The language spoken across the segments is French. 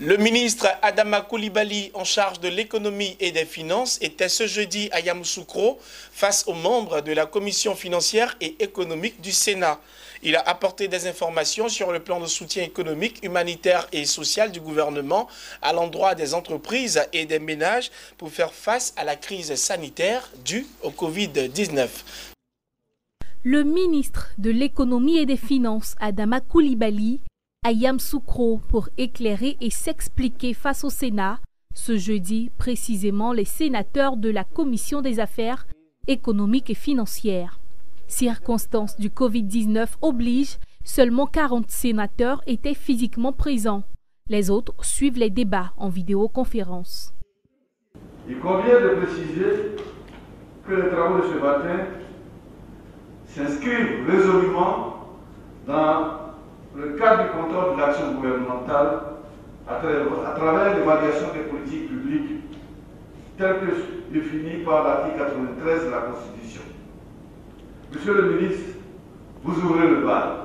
Le ministre Adama Coulibaly, en charge de l'économie et des finances, était ce jeudi à Yamoussoukro face aux membres de la commission financière et économique du Sénat. Il a apporté des informations sur le plan de soutien économique, humanitaire et social du gouvernement à l'endroit des entreprises et des ménages pour faire face à la crise sanitaire due au Covid-19. Le ministre de l'économie et des finances, Adama Coulibaly, à Yamoussoukro pour éclairer et s'expliquer face au Sénat. Ce jeudi, précisément, les sénateurs de la Commission des affaires économiques et financières. Circonstances du Covid-19 obligent, seulement 40 sénateurs étaient physiquement présents. Les autres suivent les débats en vidéoconférence. Il convient de préciser que les travaux de ce matin s'inscrivent résolument dans le cadre du contrôle de l'action gouvernementale à travers l'évaluation des politiques publiques telles que définies par l'article 93 de la Constitution. Monsieur le ministre, vous ouvrez le bal.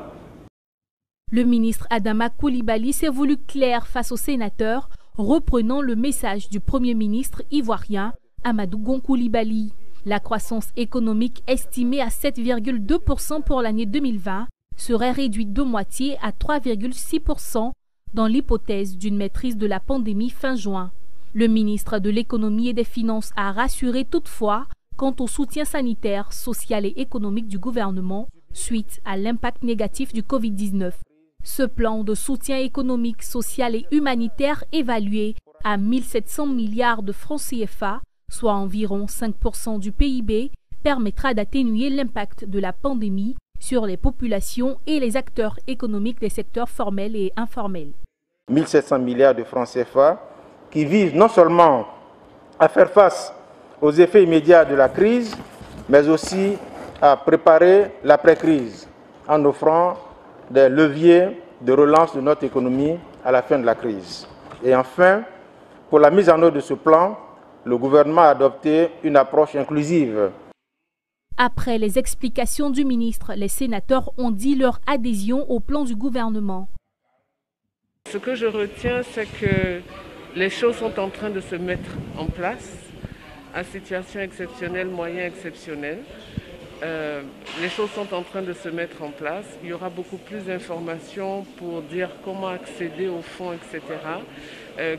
Le ministre Adama Coulibaly s'est voulu clair face aux sénateurs, reprenant le message du Premier ministre ivoirien Amadou Gon Coulibaly. La croissance économique estimée à 7,2% pour l'année 2020 serait réduite de moitié à 3,6% dans l'hypothèse d'une maîtrise de la pandémie fin juin. Le ministre de l'économie et des finances a rassuré toutefois quant au soutien sanitaire, social et économique du gouvernement suite à l'impact négatif du Covid-19. Ce plan de soutien économique, social et humanitaire évalué à 1 700 milliards de francs CFA, soit environ 5% du PIB, permettra d'atténuer l'impact de la pandémie sur les populations et les acteurs économiques des secteurs formels et informels. 1 700 milliards de francs CFA qui visent non seulement à faire face aux effets immédiats de la crise, mais aussi à préparer l'après-crise en offrant des leviers de relance de notre économie à la fin de la crise. Et enfin, pour la mise en œuvre de ce plan, le gouvernement a adopté une approche inclusive. Après les explications du ministre, les sénateurs ont dit leur adhésion au plan du gouvernement. Ce que je retiens, c'est que les choses sont en train de se mettre en place à situation exceptionnelle, moyen exceptionnel. Les choses sont en train de se mettre en place. Il y aura beaucoup plus d'informations pour dire comment accéder aux fonds, etc.,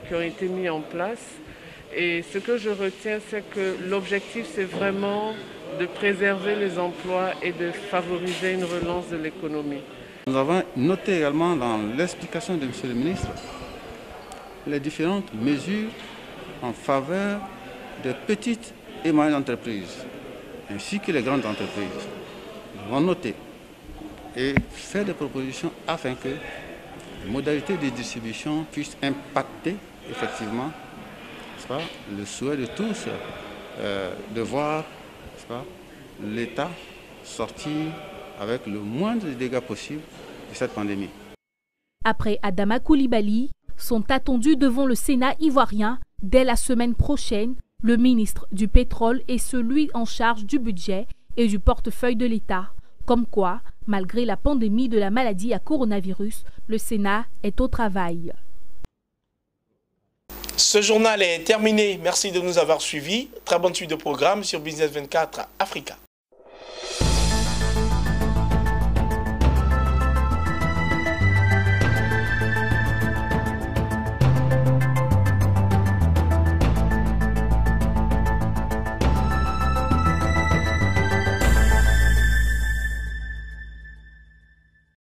qui ont été mis en place. Et ce que je retiens, c'est que l'objectif, c'est vraiment de préserver les emplois et de favoriser une relance de l'économie. Nous avons noté également dans l'explication de M. le ministre les différentes mesures en faveur des petites et moyennes entreprises, ainsi que les grandes entreprises. Nous avons noté et fait des propositions afin que les modalités de distribution puissent impacter effectivement le souhait de tous de voir l'État sortir avec le moindre de dégâts possible de cette pandémie. Après Adama Coulibaly, sont attendus devant le Sénat ivoirien dès la semaine prochaine le ministre du pétrole et celui en charge du budget et du portefeuille de l'État. Comme quoi, malgré la pandémie de la maladie à coronavirus, le Sénat est au travail. Ce journal est terminé. Merci de nous avoir suivis. Très bonne suite de programme sur Business 24 Africa.